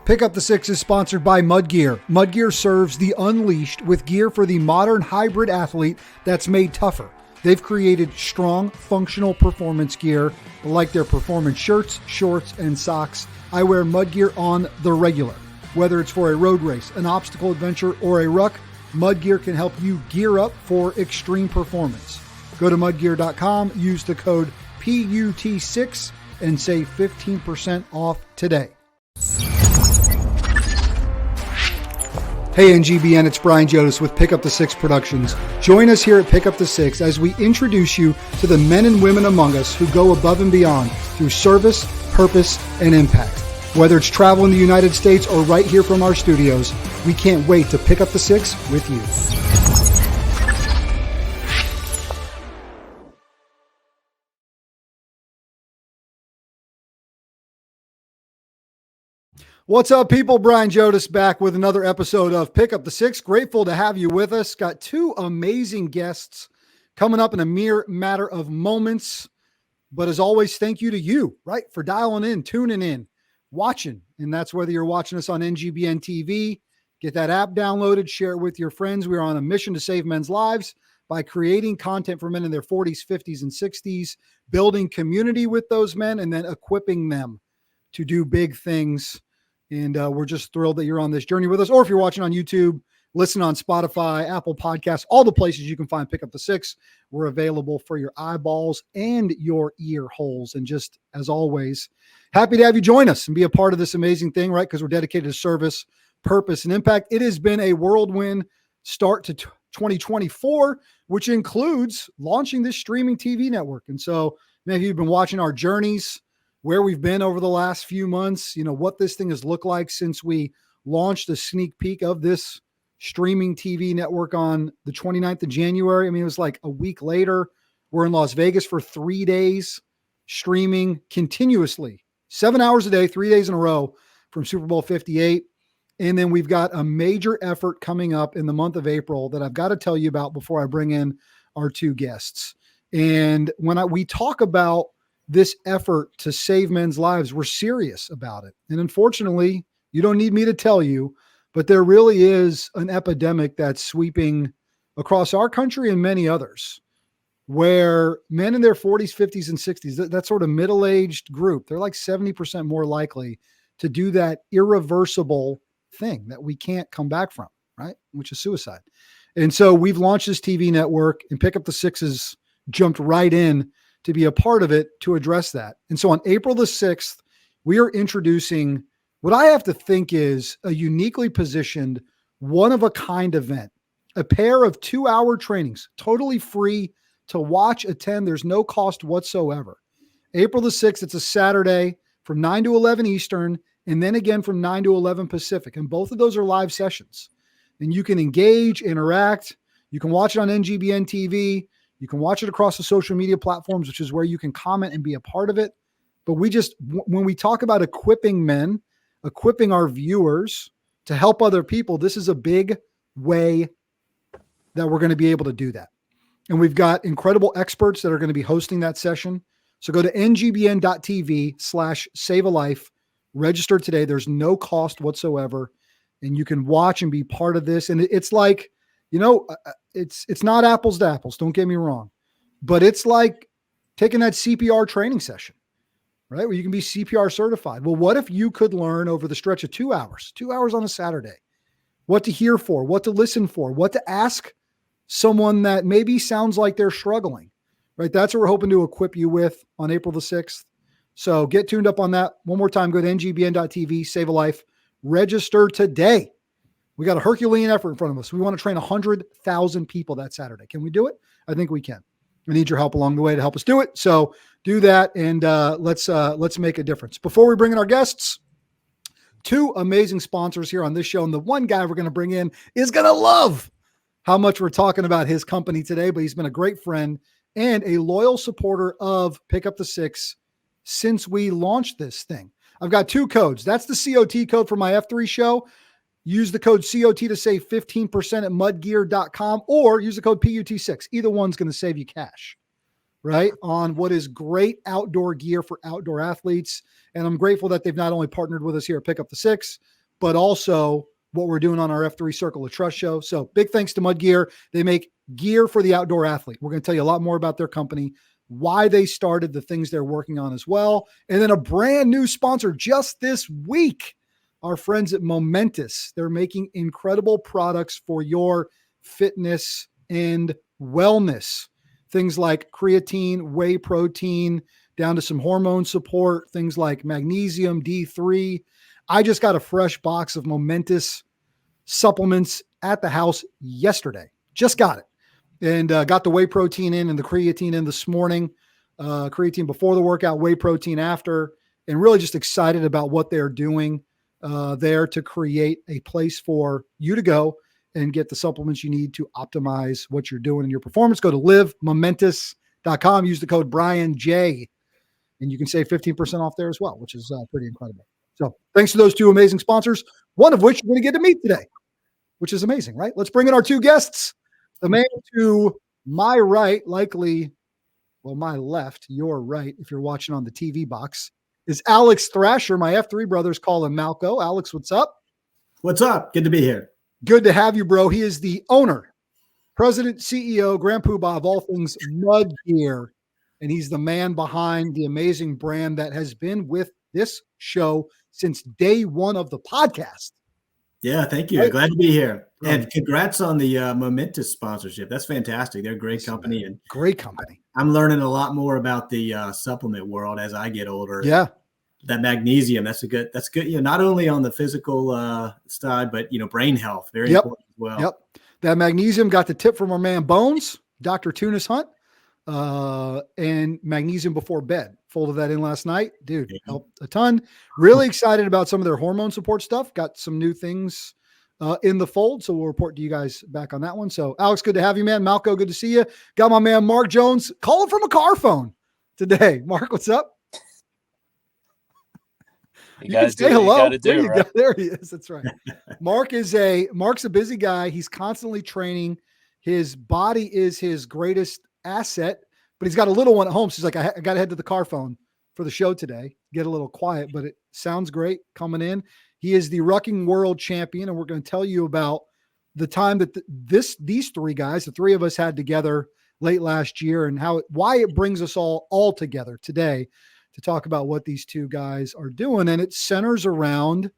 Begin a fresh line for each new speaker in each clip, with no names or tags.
Pick Up the Six is sponsored by Mudgear. Mudgear serves the unleashed with gear for the modern hybrid athlete that's made tougher. They've created strong, functional performance gear like their performance shirts, shorts, and socks. I wear Mudgear on the regular. Whether it's for a road race, an obstacle adventure, or a ruck, Mudgear can help you gear up for extreme performance. Go to mudgear.com, use the code PUT6, and save 15% off today. Hey NGBN, it's Brian Jodas with Pick Up the Six Productions. Join us here at Pick Up the Six as we introduce you to the men and women among us who go above and beyond through service, purpose, and impact. Whether it's travel in the United States or right here from our studios, we can't wait to pick up the six with you. What's up, people? Brian Jodas back with another episode of Pick Up the Six. Grateful to have you with us. Got two amazing guests coming up in a mere matter of moments. But as always, thank you to you, right, for dialing in, tuning in, watching. And that's whether you're watching us on NGBN TV, get that app downloaded, share it with your friends. We are on a mission to save men's lives by creating content for men in their 40s, 50s, and 60s, building community with those men, and then equipping them to do big things. And we're just thrilled that you're on this journey with us. Or if you're watching on YouTube, listen on Spotify, Apple Podcasts, all the places you can find Pick Up the Six. We're available for your eyeballs and your ear holes. And just as always, happy to have you join us and be a part of this amazing thing, right? Because we're dedicated to service, purpose, and impact. It has been a whirlwind start to 2024, which includes launching this streaming TV network. And so many of you have been watching our journeys, where we've been over the last few months, you know, what this thing has looked like since we launched a sneak peek of this streaming TV network on the 29th of January. I mean, it was like a week later. We're in Las Vegas for 3 days, streaming continuously, 7 hours a day, 3 days in a row from Super Bowl 58. And then we've got a major effort coming up in the month of April that I've got to tell you about before I bring in our two guests. And when we talk about this effort to save men's lives, we're serious about it. And unfortunately, you don't need me to tell you, but there really is an epidemic that's sweeping across our country and many others, where men in their 40s, 50s, and 60s, that sort of middle-aged group, they're like 70% more likely to do that irreversible thing that we can't come back from, right? Which is suicide. And so we've launched this TV network, and Pick Up the Sixes jumped right in to be a part of it to address that. And so on April the 6th, we are introducing what I have to think is a uniquely positioned, one-of-a-kind event, a pair of 2-hour trainings, totally free to watch, attend. There's no cost whatsoever. April the 6th, it's a Saturday from 9 to 11 Eastern, and then again from 9 to 11 Pacific. And both of those are live sessions. And you can engage, interact. You can watch it on NGBN TV. You can watch it across the social media platforms, which is where you can comment and be a part of it. But when we talk about equipping men, equipping our viewers to help other people, this is a big way that we're going to be able to do that. And we've got incredible experts that are going to be hosting that session. So go to ngbn.tv/savealife, register today. There's no cost whatsoever. And you can watch and be part of this. And it's like, you know, it's not apples to apples. Don't get me wrong, but it's like taking that CPR training session, right? Where you can be CPR certified. Well, what if you could learn over the stretch of 2 hours on a Saturday, what to hear for, what to listen for, what to ask someone that maybe sounds like they're struggling, right? That's what we're hoping to equip you with on April the 6th. So get tuned up on that. One more time, go to ngbn.tv, save a life, register today. We got a Herculean effort in front of us. We want to train 100,000 people that Saturday. Can we do it? I think we can. We need your help along the way to help us do it. So do that, and let's make a difference. Before we bring in our guests, two amazing sponsors here on this show, and the one guy we're going to bring in is going to love how much we're talking about his company today, but he's been a great friend and a loyal supporter of Pick Up the Six since we launched this thing. I've got two codes. That's the COT code for my F3 show. Use the code COT to save 15% at mudgear.com, or use the code PUT6. Either one's going to save you cash. right, on what is great outdoor gear for outdoor athletes. And I'm grateful that they've not only partnered with us here at Pick Up the Six, but also what we're doing on our F3 Circle of Trust show. So big thanks to Mudgear. They make gear for the outdoor athlete. We're going to tell you a lot more about their company, why they started, the things they're working on as well. And then a brand new sponsor just this week, our friends at Momentous. They're making incredible products for your fitness and wellness. Things like creatine, whey protein, down to some hormone support, things like magnesium, D3. I just got a fresh box of Momentous supplements at the house yesterday. Just got it. And got the whey protein in and the creatine in this morning. Creatine before the workout, whey protein after, and really just excited about what they're doing there to create a place for you to go and get the supplements you need to optimize what you're doing in your performance. Go to livemomentous.com, use the code BrianJ, and you can save 15% off there as well, which is pretty incredible. So thanks to those two amazing sponsors, one of which you're going to get to meet today, which is amazing, right? Let's bring in our two guests. The man to my right, likely, well, my left, your right, if you're watching on the TV box, is Alex Thrasher. My F3 brothers call him Malco. Alex, what's up?
What's up? Good to be here.
Good to have you, bro. He is the owner, president, CEO, grand poobah of all things Mudgear, and he's the man behind the amazing brand that has been with this show since day one of the podcast.
Yeah, thank you. Right? Glad to be here. And congrats on the Momentous sponsorship. That's fantastic. They're a great company. And
great company.
I'm learning a lot more about the supplement world as I get older.
Yeah.
That magnesium, that's good. You know, not only on the physical side, but, you know, brain health, very important as well.
Yep. That magnesium got the tip from our man Bones, Dr. Tunis Hunt, and magnesium before bed. Folded that in last night. Dude, helped a ton. Really excited about some of their hormone support stuff. Got some new things in the fold. So we'll report to you guys back on that one. So Alex, good to have you, man. Malco, good to see you. Got my man Mark Jones calling from a car phone today. Mark, what's up? You can say hello. There you go. There he is. That's right. Mark's a busy guy. He's constantly training. His body is his greatest asset, but he's got a little one at home. So he's like, I got to head to the car phone for the show today, get a little quiet, but it sounds great coming in. He is the rucking world champion. And we're going to tell you about the time that these three guys, the three of us had together late last year and why it brings us all together today to talk about what these two guys are doing. And it centers around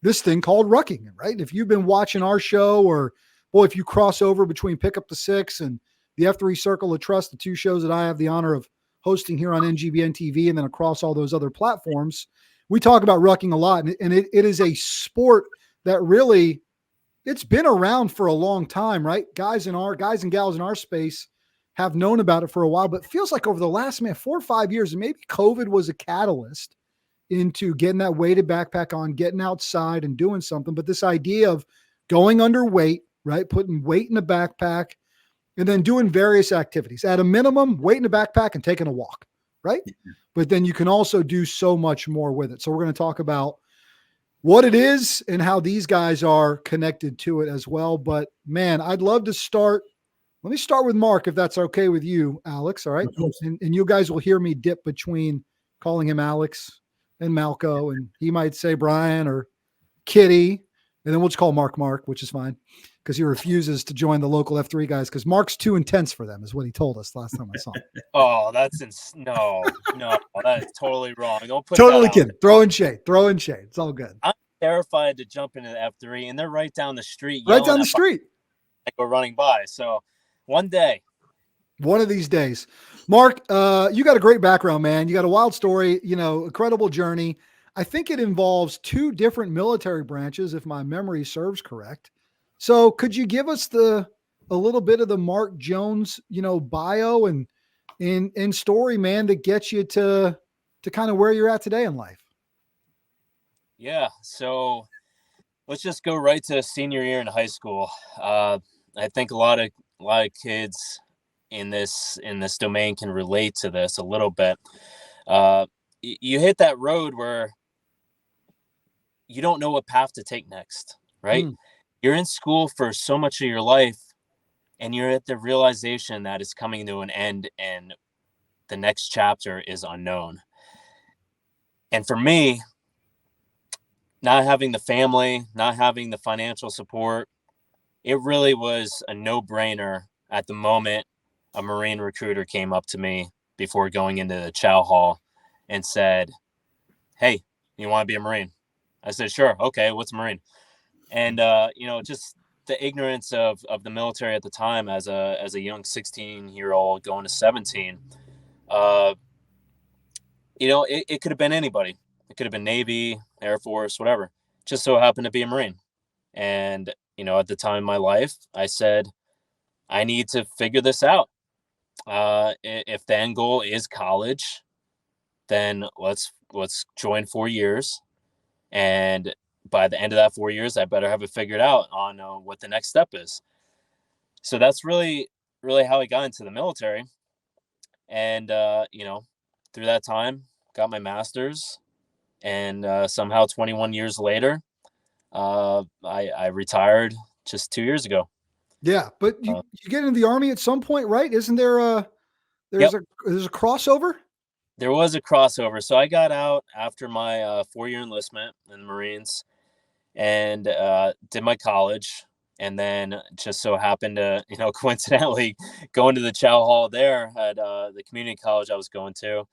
this thing called rucking, right? If you've been watching our show or, boy, if you cross over between Pick Up the Six and the F3 Circle of Trust, the two shows that I have the honor of hosting here on NGBN TV and then across all those other platforms, we talk about rucking a lot. And it is a sport that really, it's been around for a long time, right? Guys and gals in our space have known about it for a while, but it feels like over the last 4 or 5 years, and maybe COVID was a catalyst into getting that weighted backpack on, getting outside and doing something. But this idea of going underweight, right? Putting weight in the backpack and then doing various activities at a minimum, weight in the backpack and taking a walk, right? Mm-hmm. But then you can also do so much more with it. So we're going to talk about what it is and how these guys are connected to it as well. But man, I'd love to start. Let me start with Mark, if that's okay with you, Alex. All right. And you guys will hear me dip between calling him Alex and Malco, and he might say Brian or Kitty. And then we'll just call Mark, which is fine because he refuses to join the local F3 guys because Mark's too intense for them, is what he told us last time I saw him.
Oh, that's no, that is totally wrong. Don't put
totally kidding. Throwing shade. It's all good.
I'm terrified to jump into the F3, and they're right down the street.
Right down the street.
Like we're running by. So one of these days. Mark, you got a great background, man. You got a wild story, incredible journey. I think it involves two different military branches, if my memory serves correct. So could you give us a little bit of the Mark Jones, bio and story, man, that gets you to kind of where you're at today in life? Yeah. So let's just go right to senior year in high school. I think a lot of kids in this domain can relate to this a little bit. You hit that road where you don't know what path to take next, right? You're in school for so much of your life and you're at the realization that it's coming to an end and
the next chapter is unknown. And for me, not having the family, not having the financial support, it really was a no-brainer at the moment a Marine recruiter came up to me before going into the chow hall and said, "Hey, you want to be a Marine?" I said, "Sure. Okay. What's a Marine?" And, just the ignorance of the military at the time as a young 16-year-old going to 17, it could have been anybody. It could have been Navy, Air Force, whatever. Just so happened to be a Marine. And, at the time in my life, I said, I need to figure this out. If the end goal is college, then let's join 4 years. And by the end of that 4 years, I better have it figured out on what the next step is. So that's really, really how I got into the military. And, through that time, got my master's. And somehow 21 years later, I retired just 2 years ago.
Yeah, but you get into the Army at some point, right? Isn't there there's a crossover?
There was a crossover. So I got out after my 4-year enlistment in the Marines and did my college. And then just so happened to, coincidentally go into the chow hall there at the community college I was going to.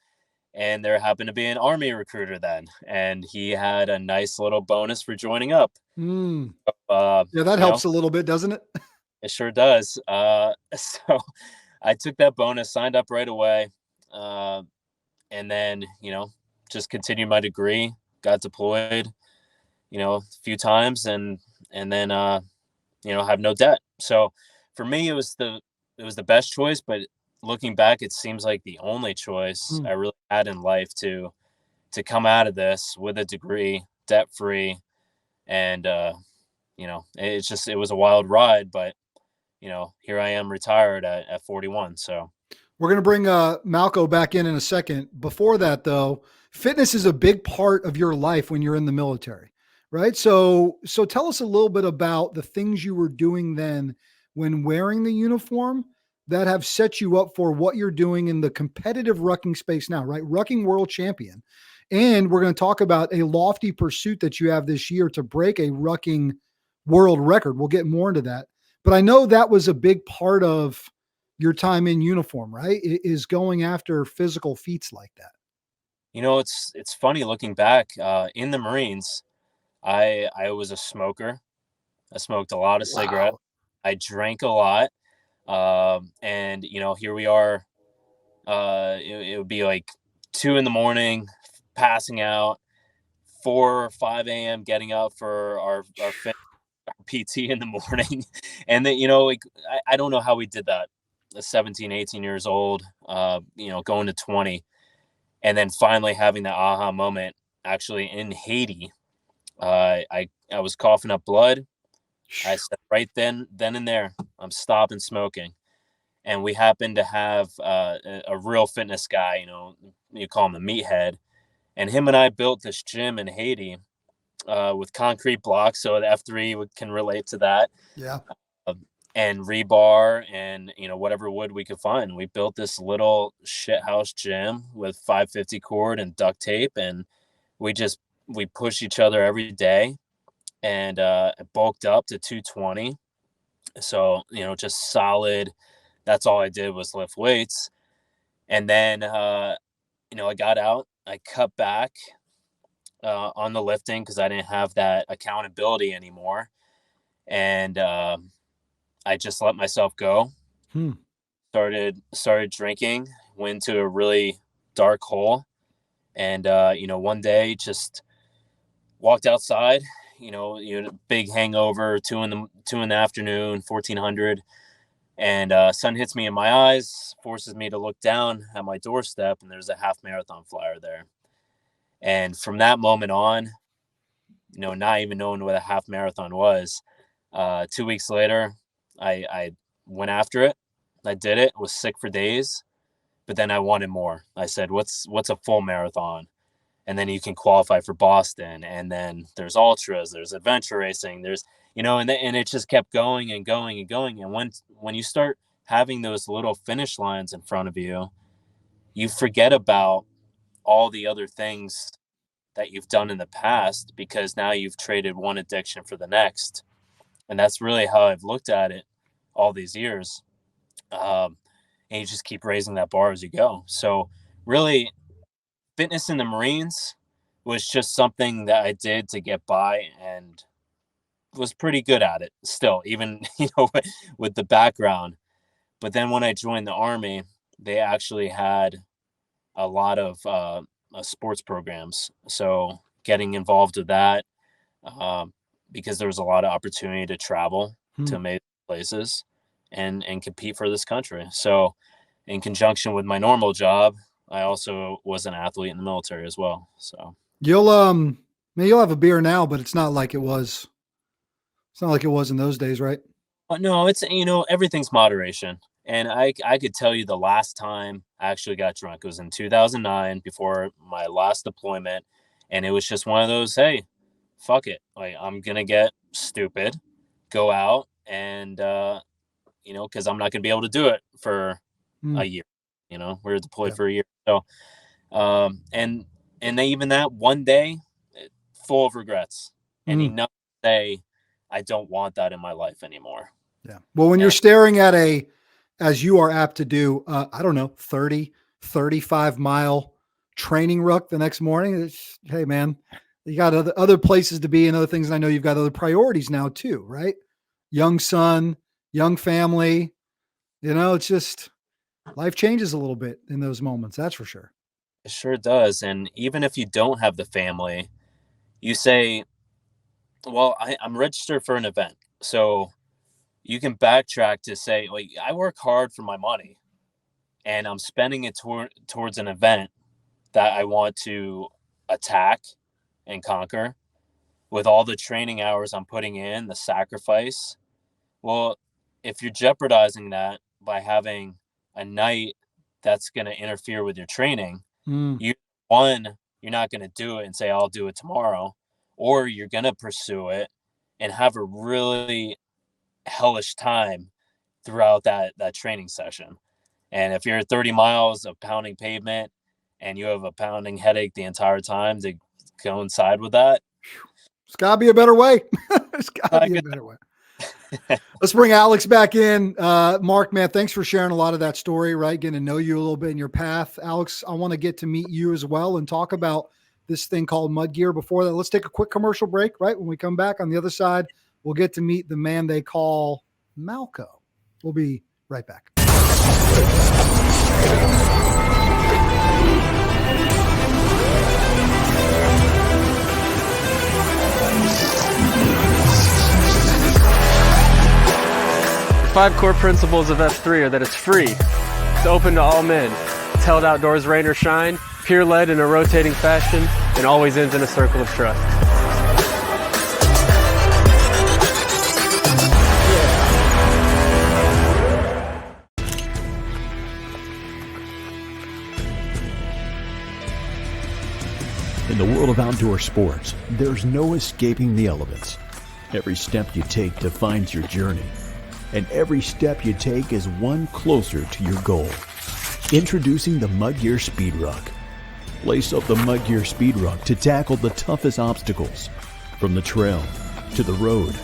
And there happened to be an Army recruiter then. And he had a nice little bonus for joining up.
Yeah, that helps a little bit, doesn't it?
It sure does. So I took that bonus, signed up right away. And then, just continued my degree, got deployed, a few times and then, have no debt. So for me, it was the best choice, but looking back, it seems like the only choice I really had in life to come out of this with a degree, debt-free. And, it was a wild ride, but, here I am retired at 41. So
we're going to bring Malco back in a second. Before that, though, fitness is a big part of your life when you're in the military, right? So tell us a little bit about the things you were doing then when wearing the uniform that have set you up for what you're doing in the competitive rucking space now, right? Rucking world champion. And we're going to talk about a lofty pursuit that you have this year to break a rucking world record. We'll get more into that. But I know that was a big part of your time in uniform, right? Is going after physical feats like that.
It's funny looking back in the Marines. I was a smoker. I smoked a lot of cigarettes. I drank a lot. And here we are. It would be like 2 a.m, passing out, 4 or 5 a.m, getting up for our PT in the morning. And then, I don't know how we did that. 17, 18 years old, going to 20. And then finally having that aha moment actually in Haiti. I was coughing up blood. I said right then and there, I'm stopping smoking. And we happened to have a real fitness guy, you call him a meathead. And him and I built this gym in Haiti with concrete blocks. So the F3 can relate to that.
Yeah.
And rebar and, whatever wood we could find. We built this little shit house gym with 550 cord and duct tape. And we push each other every day and bulked up to 220. So, just solid. That's all I did was lift weights. And then, I got out, I cut back on the lifting because I didn't have that accountability anymore. And I just let myself go. Started drinking, went to a really dark hole. And, one day just walked outside, big hangover, 2 in the afternoon, 1400. And sun hits me in my eyes, forces me to look down at my doorstep, and there's a half marathon flyer there. And from that moment on, not even knowing what a half marathon was, 2 weeks later, I went after it. I did it, was sick for days, but then I wanted more. I said, what's a full marathon? And then you can qualify for Boston. And then there's ultras, there's adventure racing, there's, and it just kept going and going and going. And when you start having those little finish lines in front of you, you forget about all the other things that you've done in the past, because now you've traded one addiction for the next. And that's really how I've looked at it all these years. And you just keep raising that bar as you go. So really, fitness in the Marines was just something that I did to get by, and was pretty good at it still, even, with the background. But then when I joined the Army, they actually had a lot of sports programs. So getting involved with that, because there was a lot of opportunity to travel to amazing places and compete for this country. So in conjunction with my normal job, I also was an athlete in the military as well. So
you'll have a beer now, but it's not like it was. It's not like it was in those days, right?
No, it's, everything's moderation. And I could tell you the last time I actually got drunk, it was in 2009 before my last deployment. And it was just one of those, hey, fuck it. Like, I'm going to get stupid, go out and, cause I'm not going to be able to do it for a year. We're deployed for a year. So, and even that one day, full of regrets, and enough to say, I don't want that in my life anymore.
Yeah. Well, when you're staring at as you are apt to do, 30, 35 mile training ruck the next morning, hey man, you got other places to be and other things. And I know you've got other priorities now too, right? Young son, young family, it's just life changes a little bit in those moments. That's for sure.
It sure does. And even if you don't have the family, you say, well, I'm registered for an event. So you can backtrack to say, like, I work hard for my money and I'm spending it towards an event that I want to attack and conquer with all the training hours I'm putting in, the sacrifice. Well, if you're jeopardizing that by having a night that's going to interfere with your training, you're not going to do it and say, I'll do it tomorrow, or you're going to pursue it and have a really hellish time throughout that training session. And if you're 30 miles of pounding pavement and you have a pounding headache the entire time to coincide with that,
it's gotta be a better way. It's gotta be a better way. Let's bring Alex back in. Mark, man, thanks for sharing a lot of that story, right? Getting to know you a little bit in your path. Alex, I want to get to meet you as well and talk about this thing called Mudgear. Before that, let's take a quick commercial break, right? When we come back on the other side, we'll get to meet the man they call Malco. We'll be right back.
The 5 core principles of F3 are that it's free, it's open to all men, it's held outdoors rain or shine, peer-led in a rotating fashion, and always ends in a circle of trust.
In the world of outdoor sports, there's no escaping the elements. Every step you take defines your journey, and every step you take is one closer to your goal. Introducing the Mudgear Speed Ruck. Lace up the Mudgear Speed Ruck to tackle the toughest obstacles, from the trail to the road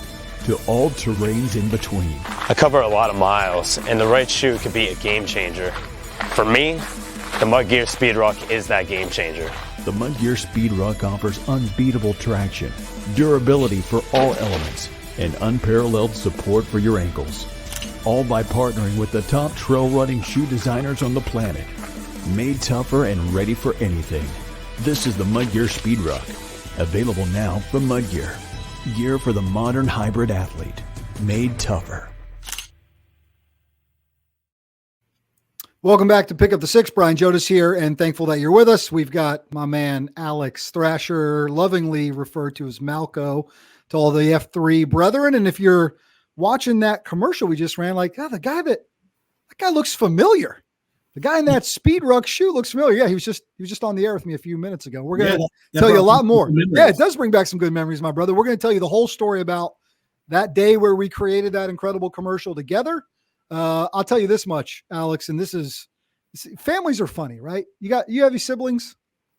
to all terrains in between.
I cover a lot of miles, and the right shoe could be a game changer. For me, the Mudgear Speed Ruck is that game changer.
The Mudgear Speed Ruck offers unbeatable traction, durability for all elements, and unparalleled support for your ankles. All by partnering with the top trail running shoe designers on the planet. Made tougher and ready for anything. This is the Mudgear Speed Ruck. Available now from Mudgear. Gear for the modern hybrid athlete. Made tougher.
Welcome back to Pick Up the Six. Brian Jodas here, and thankful that you're with us. We've got my man Alex Thrasher, lovingly referred to as Malco, to all the F3 brethren. And if you're watching that commercial we just ran, like, that guy looks familiar. The guy in that Speed Ruck shoe looks familiar. Yeah, he was just on the air with me a few minutes ago. We're gonna tell you a lot more. Yeah, it does bring back some good memories, my brother. We're gonna tell you the whole story about that day where we created that incredible commercial together. I'll tell you this much, Alex, and this is families are funny, right? You have your siblings.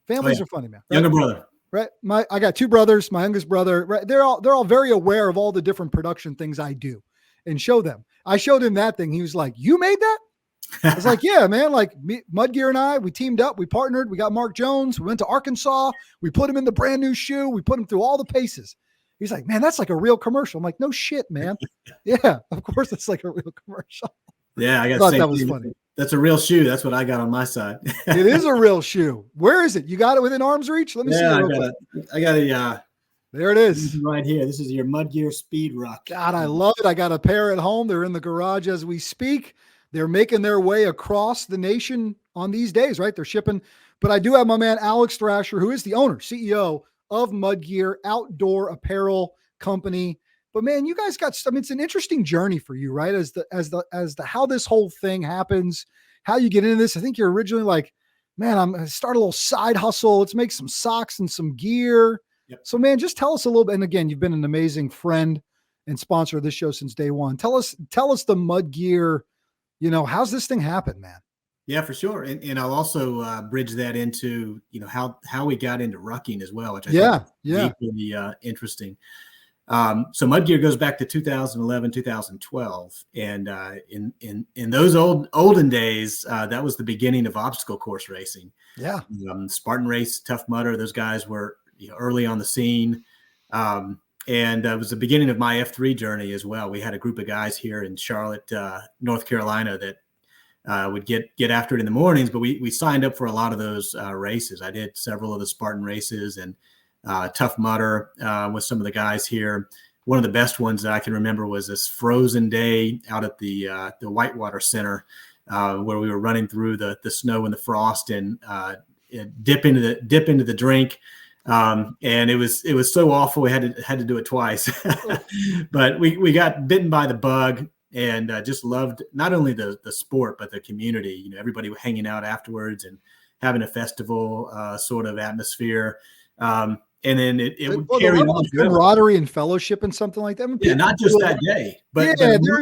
Families are funny, man. Right?
Younger brother.
Right. I got 2 brothers, my youngest brother, right. They're all very aware of all the different production things I do and show them. I showed him that thing. He was like, "You made that?" I was like, "Yeah, man. Like Mudgear and I, we teamed up, we partnered, we got Mark Jones, we went to Arkansas, we put him in the brand new shoe, we put him through all the paces." He's like, "Man, that's like a real commercial." I'm like, "No shit, man." Yeah, of course it's like a real commercial.
Yeah, I
thought that was funny.
That's a real shoe. That's what I got on my side.
It is a real shoe. Where is it? You got it within arm's reach? Let me see.
I got a.
There it is.
Right here. This is your Mudgear Speed Ruck.
God, I love it. I got a pair at home. They're in the garage as we speak. They're making their way across the nation on these days, right? They're shipping. But I do have my man, Alex Thrasher, who is the owner, CEO of Mudgear Outdoor Apparel Company. But man, you guys got, I mean, it's an interesting journey for you, right? As the how this whole thing happens, how you get into this. I think you're originally like, man, I'm going to start a little side hustle. Let's make some socks and some gear.
Yep.
So man, just tell us a little bit. And again, you've been an amazing friend and sponsor of this show since day one. Tell us the Mudgear, how's this thing happen, man?
Yeah, for sure. And I'll also bridge that into, how we got into rucking as well, which I think is equally interesting. So Mudgear goes back to 2011, 2012. And in those olden days, that was the beginning of obstacle course racing.
Yeah.
Spartan Race, Tough Mudder, those guys were early on the scene. And it was the beginning of my F3 journey as well. We had a group of guys here in Charlotte, North Carolina that would get after it in the mornings, but we signed up for a lot of those races. I did several of the Spartan races and Tough Mudder with some of the guys here. One of the best ones that I can remember was this frozen day out at the Whitewater Center where we were running through the snow and the frost and dip into the drink. And it was so awful. We had to do it twice, but we got bitten by the bug and just loved not only the sport, but the community, everybody hanging out afterwards and having a festival sort of atmosphere. And then it would carry on
camaraderie and fellowship and something like that. I mean,
not just that day, but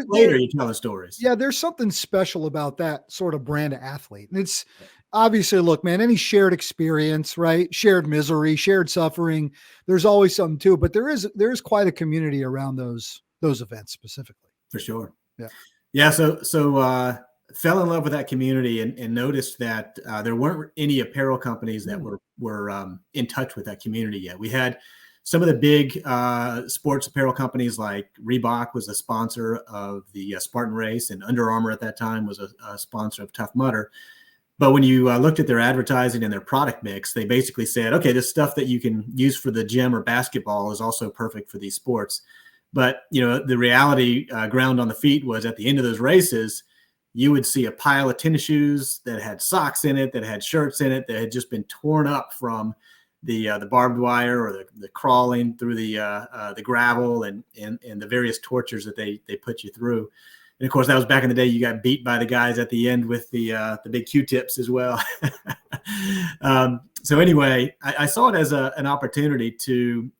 later you tell the stories.
Yeah, there's something special about that sort of brand of athlete. And it's obviously, look, man, any shared experience, right? Shared misery, shared suffering. There's always something to it, but there is quite a community around those events specifically.
For sure.
Yeah.
Yeah. So fell in love with that community and noticed that there weren't any apparel companies that were in touch with that community yet. We had some of the big sports apparel companies like Reebok was a sponsor of the Spartan Race, and Under Armour at that time was a sponsor of Tough Mudder. But when you looked at their advertising and their product mix, they basically said, okay, this stuff that you can use for the gym or basketball is also perfect for these sports. But, the reality ground on the feet was at the end of those races, you would see a pile of tennis shoes that had socks in it, that had shirts in it, that had just been torn up from the barbed wire or the crawling through the gravel and the various tortures that they put you through. And of course, that was back in the day. You got beat by the guys at the end with the big Q-tips as well. So anyway, I saw it as an opportunity to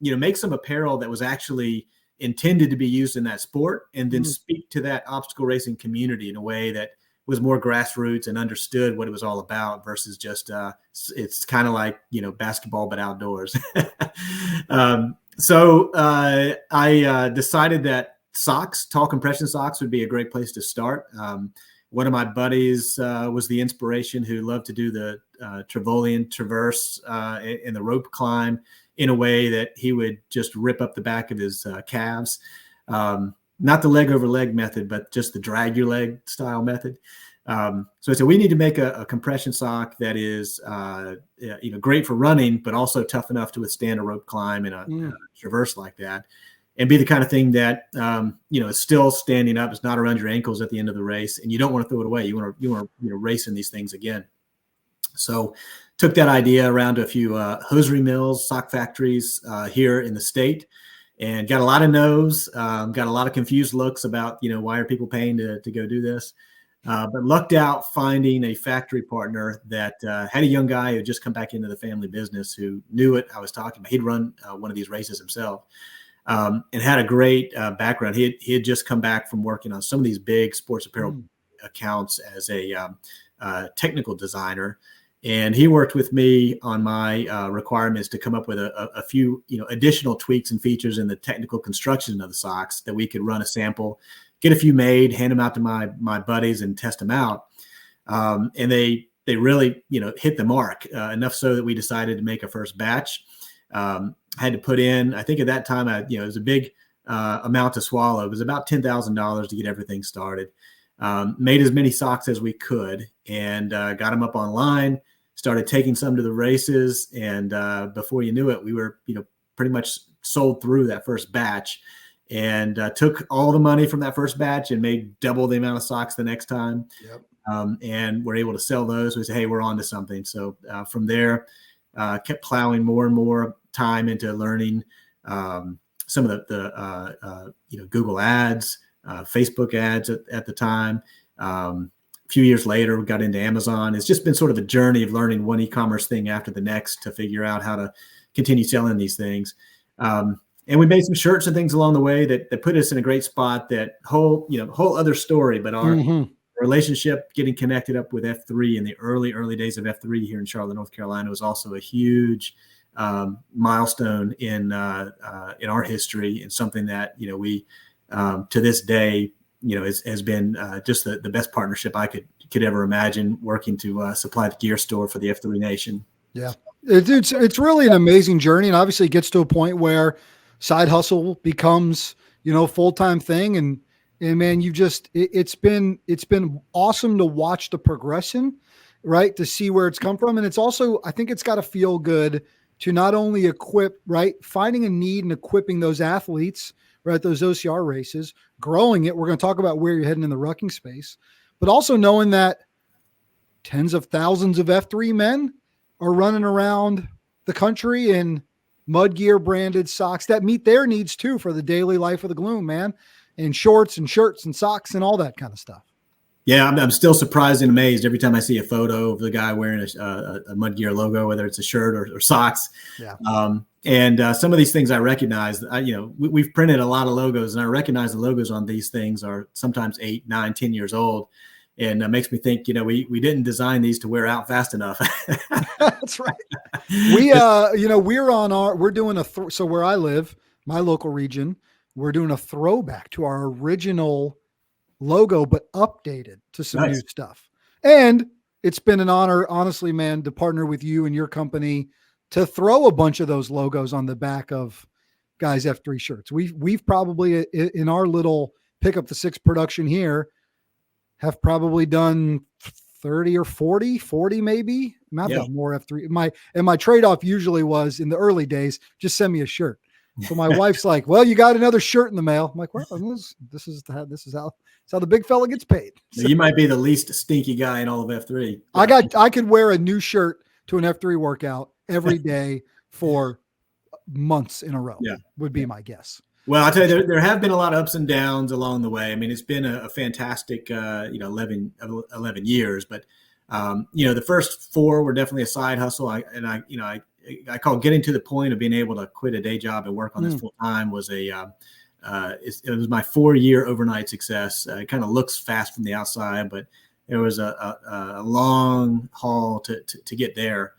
make some apparel that was actually intended to be used in that sport, and then speak to that obstacle racing community in a way that was more grassroots and understood what it was all about versus just it's kind of like basketball but outdoors. So I decided that tall compression socks would be a great place to start. One of my buddies was the inspiration, who loved to do the Trevolian traverse and the rope climb in a way that he would just rip up the back of his calves. Not the leg over leg method, but just the drag your leg style method. So I said, we need to make a compression sock that is great for running, but also tough enough to withstand a rope climb and a traverse like that, and be the kind of thing that is still standing up. It's not around your ankles at the end of the race, and you don't want to throw it away. You want to race in these things again. So took that idea around to a few hosiery mills, sock factories here in the state, and got a lot of no's, got a lot of confused looks about, why are people paying to go do this? But lucked out finding a factory partner that had a young guy who had just come back into the family business, who knew what I was talking about. He'd run one of these races himself, and had a great background. He had just come back from working on some of these big sports apparel accounts as a technical designer, and he worked with me on my requirements to come up with a few additional tweaks and features in the technical construction of the socks that we could run a sample, get a few made, hand them out to my buddies, and test them out. And they really hit the mark enough so that we decided to make a first batch. Had to put in, I think at that time, it was a big amount to swallow. It was about $10,000 to get everything started. Made as many socks as we could, and got them up online, started taking some to the races. And before you knew it, we were, pretty much sold through that first batch, and took all the money from that first batch and made double the amount of socks the next time.
Yep.
And we're able to sell those. We say, hey, we're on to something. So from there, kept plowing more and more time into learning some of the Google ads, Facebook ads at the time. A few years later, we got into Amazon. It's just been sort of a journey of learning one e-commerce thing after the next to figure out how to continue selling these things. And we made some shirts and things along the way that put us in a great spot. That whole other story, but our relationship, getting connected up with F3 in the early days of F3 here in Charlotte, North Carolina, was also a huge milestone in our history, and something that we to this day has been just the best partnership I could ever imagine, working to supply the gear store for the F3 Nation. Yeah,
it's really an amazing journey, and obviously it gets to a point where side hustle becomes full-time thing, and man, it's been awesome to watch the progression, right? To see where it's come from. And it's also, I think it's got to feel good to not only equip, right? Finding a need and equipping those athletes, right? Those OCR races, growing it. We're going to talk about where you're heading in the rucking space, but also knowing that tens of thousands of F3 men are running around the country in Mudgear branded socks that meet their needs too for the daily life of the gloom, man. And shorts and shirts and socks and all that kind of stuff.
Yeah, I'm still surprised and amazed every time I see a photo of the guy wearing a Mudgear logo, whether it's a shirt or socks. Yeah. And some of these things I recognize. We've printed a lot of logos, and I recognize the logos on these things are sometimes 8, 9, 10 years old, and makes me think, we didn't design these to wear out fast enough.
That's right. We're doing so where I live, my local region, we're doing a throwback to our original logo, but updated to some new stuff. And it's been an honor, honestly, man, to partner with you and your company to throw a bunch of those logos on the back of guys' F3 shirts. We've probably, in our little Pick Up the Six production here, have probably done 30 or 40 maybe. I've got more F3. My trade-off usually was, in the early days, just send me a shirt. So my wife's like, well, you got another shirt in the mail. I'm like, well, this is how the big fella gets paid.
So you might be the least stinky guy in all of F3.
I could wear a new shirt to an F3 workout every day for months in a row. Yeah, would be my guess.
Well, I'll tell you, there have been a lot of ups and downs along the way. I mean, it's been a fantastic, 11 years, but the first 4 were definitely a side hustle. I call getting to the point of being able to quit a day job and work on this full time was it was my 4-year overnight success. It kind of looks fast from the outside, but there was a long haul to get there.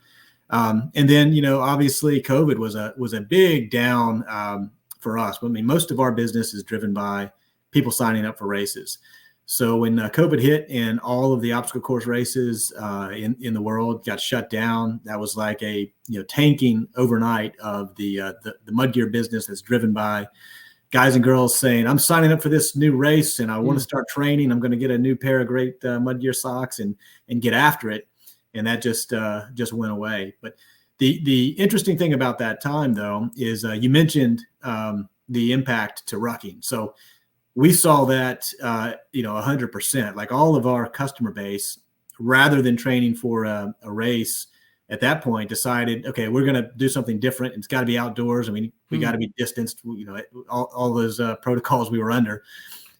And then, obviously COVID was a big down for us. I mean, most of our business is driven by people signing up for races. So when COVID hit and all of the obstacle course races in the world got shut down, that was like a tanking overnight of the Mudgear business that's driven by guys and girls saying, I'm signing up for this new race and I want to start training. I'm going to get a new pair of great Mudgear socks and get after it. And that just went away. But the interesting thing about that time, though, is you mentioned the impact to rucking. So we saw that, 100%, like all of our customer base, rather than training for a race at that point, decided, okay, we're going to do something different. It's got to be outdoors. I mean, we got to be distanced, all those protocols we were under.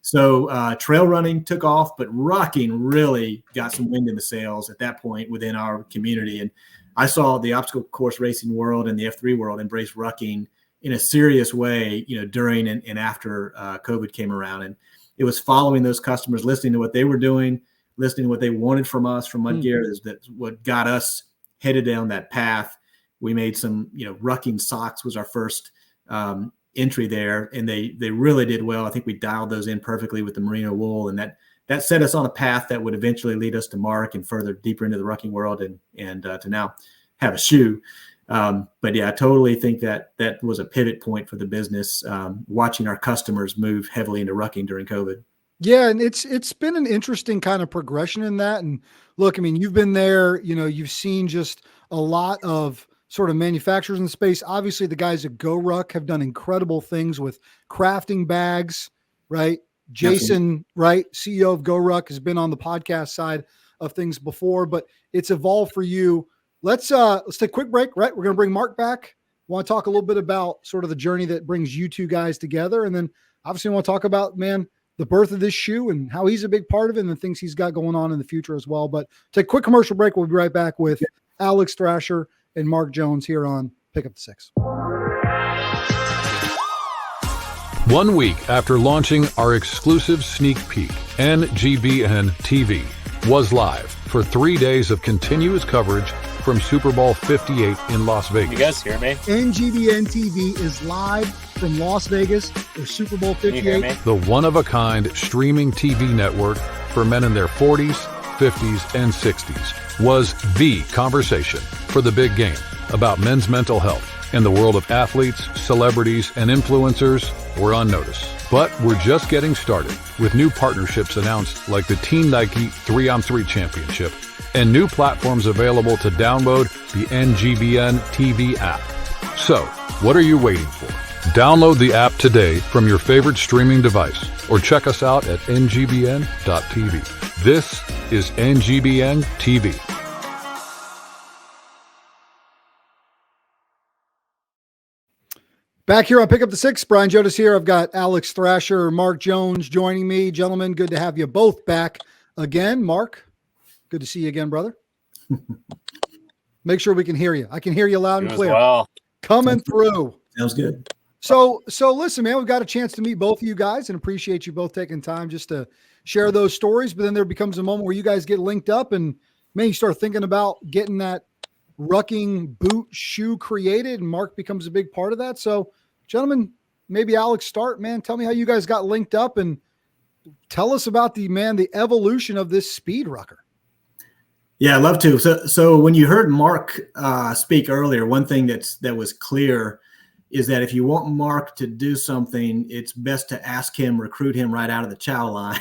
So trail running took off, but rucking really got some wind in the sails at that point within our community. And I saw the obstacle course racing world and the F3 world embrace rucking in a serious way, during and after COVID came around. And it was following those customers, listening to what they were doing, listening to what they wanted from us from Mudgear. Is that what got us headed down that path. We made some, rucking socks was our first entry there, and they really did well. I think we dialed those in perfectly with the merino wool, and that set us on a path that would eventually lead us to Mark and further deeper into the rucking world and to now have a shoe. But yeah, I totally think that was a pivot point for the business, watching our customers move heavily into rucking during COVID.
Yeah. And it's been an interesting kind of progression in that. And look, I mean, you've been there, you've seen just a lot of sort of manufacturers in the space. Obviously the guys at Go Ruck have done incredible things with crafting bags, right? Jason, absolutely. Right, CEO of Go Ruck, has been on the podcast side of things before, but it's evolved for you. Let's take a quick break, right? We're going to bring Mark back. We want to talk a little bit about sort of the journey that brings you two guys together. And then obviously we want to talk about, man, the birth of this shoe and how he's a big part of it and the things he's got going on in the future as well. But take a quick commercial break. We'll be right back with Alex Thrasher and Mark Jones here on Pick Up the Six.
1 week after launching our exclusive sneak peek, NGBN TV was live for 3 days of continuous coverage from Super Bowl 58 in Las Vegas.
You guys hear me?
NGBN TV is live from Las Vegas for Super Bowl 58.
The one-of-a-kind streaming TV network for men in their 40s, 50s, and 60s was the conversation for the big game about men's mental health. And the world of athletes, celebrities, and influencers were on notice. But we're just getting started with new partnerships announced like the Team Nike 3-on-3 Championship and new platforms available to download the NGBN TV app. So, what are you waiting for? Download the app today from your favorite streaming device or check us out at ngbn.tv. This is NGBN TV.
Back here on Pick Up the Six, Brian Jodas here. I've got Alex Thrasher, Mark Jones joining me. Gentlemen, good to have you both back again. Mark, good to see you again, brother. Make sure we can hear you. I can hear you loud and clear.
Well.
Coming through.
Sounds good.
So listen, man, we've got a chance to meet both of you guys and appreciate you both taking time just to share those stories. But then there becomes a moment where you guys get linked up and, man, you start thinking about getting that rucking boot shoe created, and Mark becomes a big part of that. So, gentlemen, maybe Alex, start, man. Tell me how you guys got linked up and tell us about the evolution of this speed rucker.
Yeah, I'd love to. So when you heard Mark speak earlier, one thing that was clear is that if you want Mark to do something, it's best to ask him, recruit him right out of the chow line.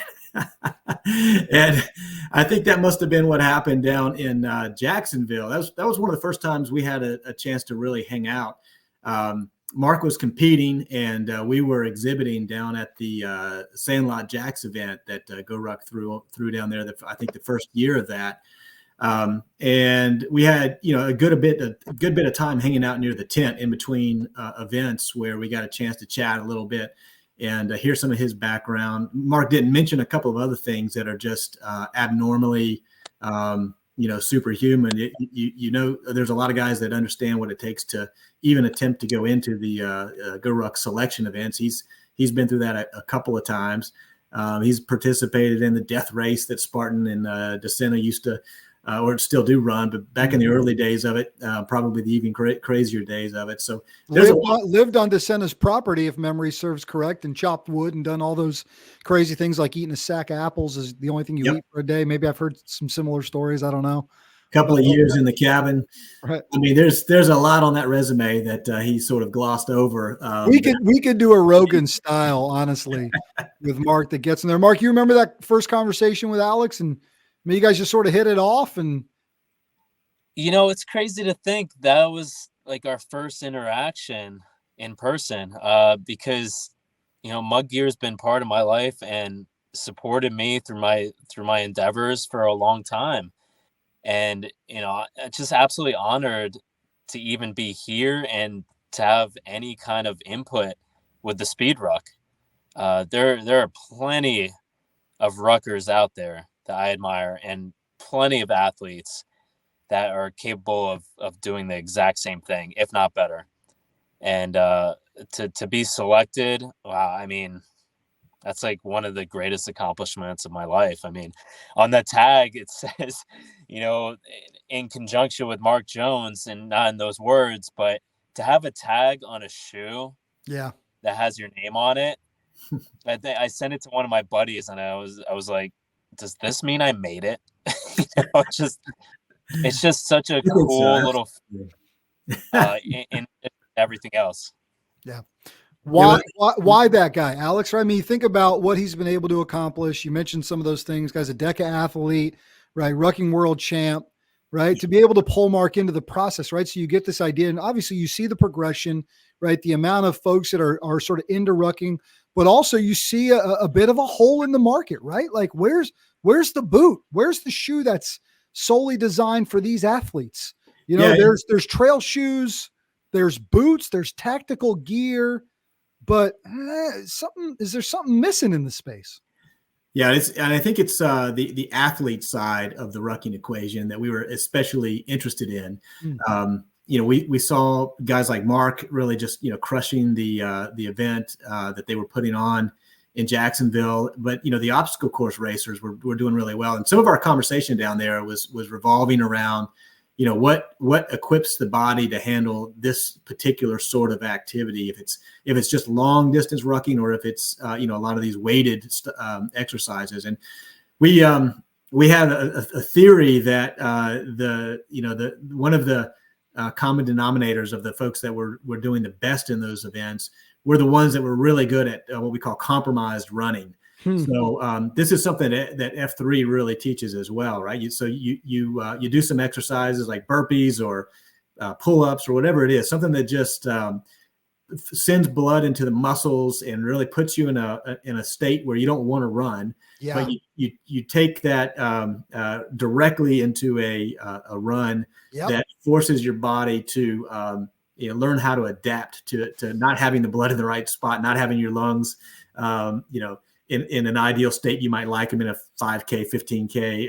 And I think that must have been what happened down in Jacksonville. That was one of the first times we had a chance to really hang out. Mark was competing, and we were exhibiting down at the Sandlot Jacks event that Go Ruck threw down there. I think the first year of that, and we had a good bit of time hanging out near the tent in between events where we got a chance to chat a little bit and hear some of his background. Mark didn't mention a couple of other things that are just abnormally, superhuman. There's a lot of guys that understand what it takes to even attempt to go into the Go Ruck selection events. He's been through that a couple of times. He's participated in the death race that Spartan and DeSena used to, or still do run, but back in the early days of it, probably the even crazier days of it. So
lived on DeSena's property, if memory serves correct, and chopped wood and done all those crazy things like eating a sack of apples is the only thing you eat for a day. Maybe I've heard some similar stories. I don't know.
Couple of years in the cabin.
Right.
I mean, there's a lot on that resume that he sort of glossed over.
We could do a Rogan style, honestly, with Mark that gets in there. Mark, you remember that first conversation with Alex, and you guys just sort of hit it off? And
it's crazy to think that was like our first interaction in person, because Mudgear has been part of my life and supported me through my endeavors for a long time. And, just absolutely honored to even be here and to have any kind of input with the Speed Ruck. There are plenty of ruckers out there that I admire and plenty of athletes that are capable of doing the exact same thing, if not better. And to be selected, wow, I mean, That's like one of the greatest accomplishments of my life. I mean, on the tag, it says, in conjunction with Mark Jones, and not in those words, but to have a tag on a shoe
that
has your name on it. I sent it to one of my buddies, and I was like, does this mean I made it? It's just such a cool little in everything else.
Yeah. Why that guy, Alex? I mean, think about what he's been able to accomplish. You mentioned some of those things. Guy's a DECA athlete, right? Rucking world champ, right? To be able to pull Mark into the process, right? So you get this idea, and obviously you see the progression, right? The amount of folks that are sort of into rucking, but also you see a bit of a hole in the market, right? Like where's the boot? Where's the shoe that's solely designed for these athletes? There's trail shoes, there's boots, there's tactical gear. But is there something missing in the space?
Yeah, and I think it's the athlete side of the rucking equation that we were especially interested in. We saw guys like Mark really just crushing the event that they were putting on in Jacksonville. But the obstacle course racers were doing really well, and some of our conversation down there was revolving around what equips the body to handle this particular sort of activity, if it's just long distance rucking or if it's a lot of these weighted exercises. And we had a theory that one of the common denominators of the folks that were doing the best in those events were the ones that were really good at what we call compromised running. So this is something that F3 really teaches as well, right? You do some exercises like burpees or pull-ups or whatever it is, something that just sends blood into the muscles and really puts you in a state where you don't want to run. Yeah. But you take that directly into a run that forces your body to learn how to adapt to not having the blood in the right spot, not having your lungs, in an ideal state. You might like them in a 5K, 15K,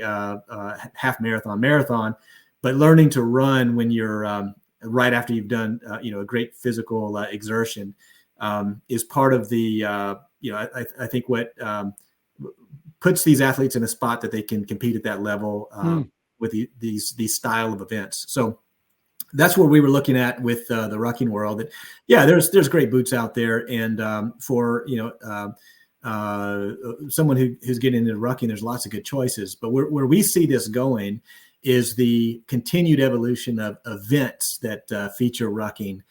half marathon, but learning to run when you're right after you've done, a great physical exertion is part of the, I think what puts these athletes in a spot that they can compete at that level with these style of events. So that's what we were looking at with the rucking world. That, there's great boots out there, and for someone who's getting into rucking, there's lots of good choices. But where we see this going is the continued evolution of events that feature rucking.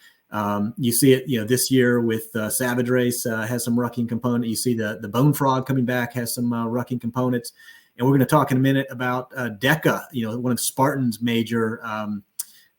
You see it, this year with Savage Race has some rucking component. You see the Bone Frog coming back has some rucking components. And we're going to talk in a minute about DECA, one of Spartan's major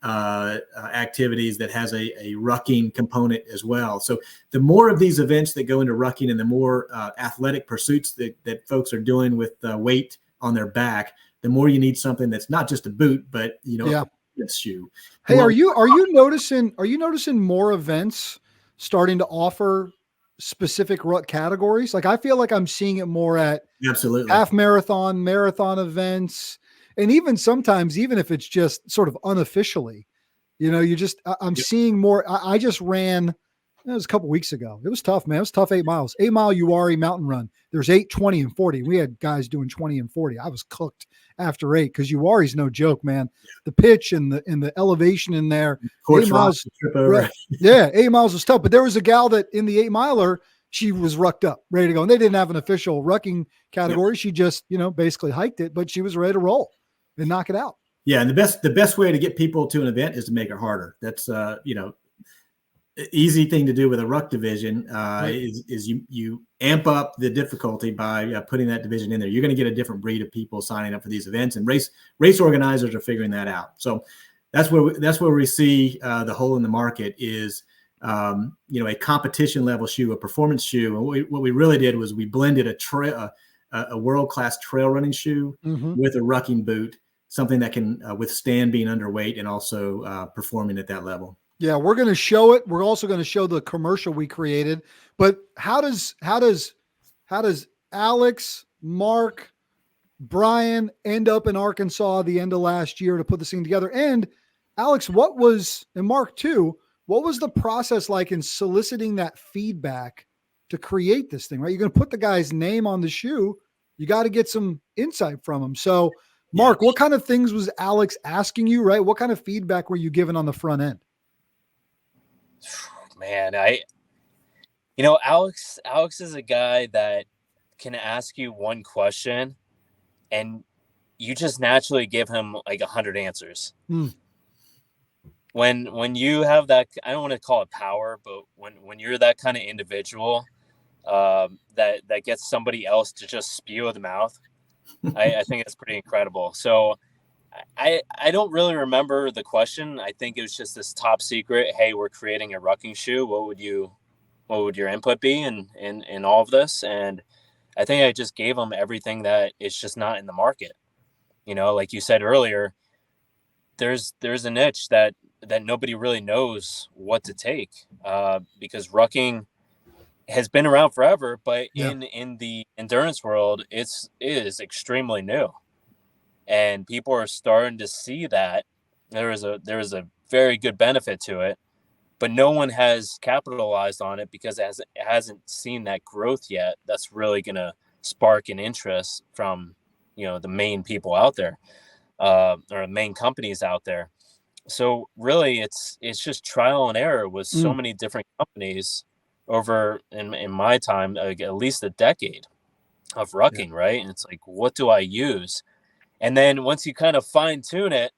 activities that has a rucking component as well. So the more of these events that go into rucking and the more athletic pursuits that folks are doing with weight on their back, the more you need something that's not just a boot, but a shoe.
Hey, are you noticing more events starting to offer specific ruck categories? Like I feel like I'm seeing it more at half marathon events. And even sometimes, even if it's just sort of unofficially, I'm seeing more. I just ran, it was a couple weeks ago. It was tough, man. It was tough 8 miles, 8 mile URI mountain run. There's 8, 20 and 40. We had guys doing 20 and 40. I was cooked after 8 because URI's no joke, man. The pitch and the elevation in there. 8 miles, right. 8 miles was tough. But there was a gal that in the 8 miler, she was rucked up, ready to go. And they didn't have an official rucking category. Yep. She just, basically hiked it, but she was ready to roll and knock it out.
Yeah. And the best way to get people to an event is to make it harder. That's, easy thing to do with a ruck division is you amp up the difficulty by putting that division in there. You're going to get a different breed of people signing up for these events, and race organizers are figuring that out. So that's where we see the hole in the market is, a competition level shoe, a performance shoe. And what we really did was we blended a world-class trail running shoe with a rucking boot, something that can withstand being underweight and also performing at that level.
Yeah, we're going to show it. We're also going to show the commercial we created. But how does Alex, Mark, Brian end up in Arkansas the end of last year to put this thing together? And Alex, and Mark too, what was the process like in soliciting that feedback to create this thing, right? You're going to put the guy's name on the shoe. You got to get some insight from him. So, Mark, what kind of things was Alex asking you, right? What kind of feedback were you given on the front end?
Man, Alex is a guy that can ask you one question and you just naturally give him like 100 answers. When you have that, I don't want to call it power, but when you're that kind of individual that gets somebody else to just spew at the mouth, I think it's pretty incredible. So I don't really remember the question. I think it was just this top secret. Hey, we're creating a rucking shoe. What would your input be in all of this? And I think I just gave him everything that is just not in the market. Like you said earlier, there's a niche that nobody really knows what to take, because rucking has been around forever, but in the endurance world, it is extremely new, and people are starting to see that there is a very good benefit to it, but no one has capitalized on it because it hasn't seen that growth yet. That's really going to spark an interest from the main people out there, or the main companies out there. So really, it's just trial and error with so many different companies over in my time, at least a decade of rucking, right? And it's like, what do I use? And then once you kind of fine tune it,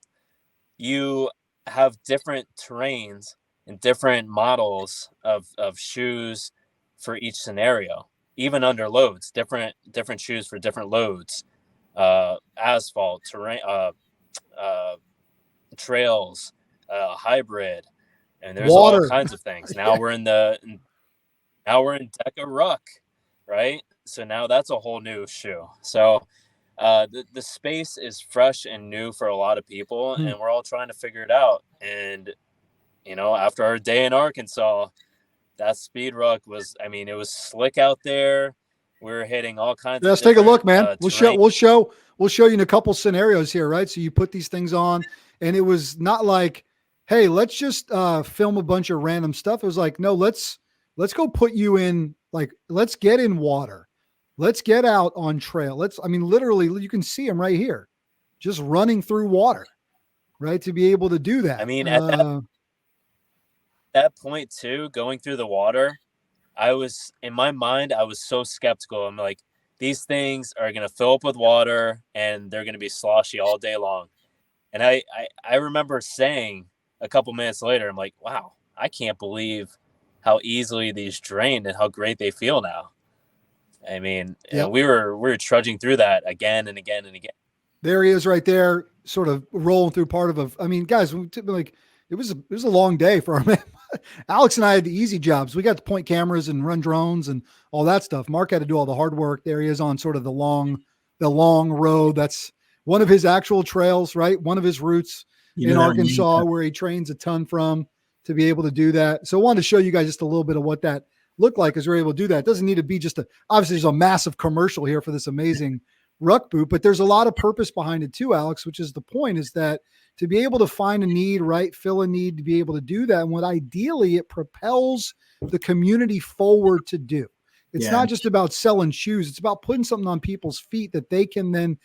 you have different terrains and different models of shoes for each scenario, even under loads, different shoes for different loads, asphalt, terrain, trails, hybrid, and there's all kinds of things. Now we're in Deca Ruck, right? So now that's a whole new shoe. So the space is fresh and new for a lot of people, and we're all trying to figure it out. And after our day in Arkansas, that Speed Ruck it was slick out there. We were hitting all kinds of.
Let's take a look, man. We'll show you in a couple scenarios here, right? So you put these things on, and it was not like, hey, let's just film a bunch of random stuff. It was like, no, let's go put you in, like, let's get in water. Let's get out on trail. Literally, you can see him right here, just running through water, right? To be able to do that.
At that point too, going through the water, in my mind, I was so skeptical. I'm like, these things are going to fill up with water and they're going to be sloshy all day long. And I remember saying a couple minutes later, I'm like, wow, I can't believe how easily these drain and how great they feel now. We were trudging through that again and again and again.
There he is right there, sort of rolling through part of guys, it was a long day for our man. Alex and I had the easy jobs. We got to point cameras and run drones and all that stuff. Mark had to do all the hard work. There he is on sort of the long road. That's one of his actual trails, right? One of his routes in Arkansas, where he trains a ton from, to be able to do that. So I wanted to show you guys just a little bit of what that looked like as we're able to do that. It doesn't need to be just obviously there's a massive commercial here for this amazing ruck boot, but there's a lot of purpose behind it too, Alex, which is the point, is that to be able to find a need, right, fill a need, to be able to do that. And what ideally it propels the community forward to do. It's not just about selling shoes. It's about putting something on people's feet that they can then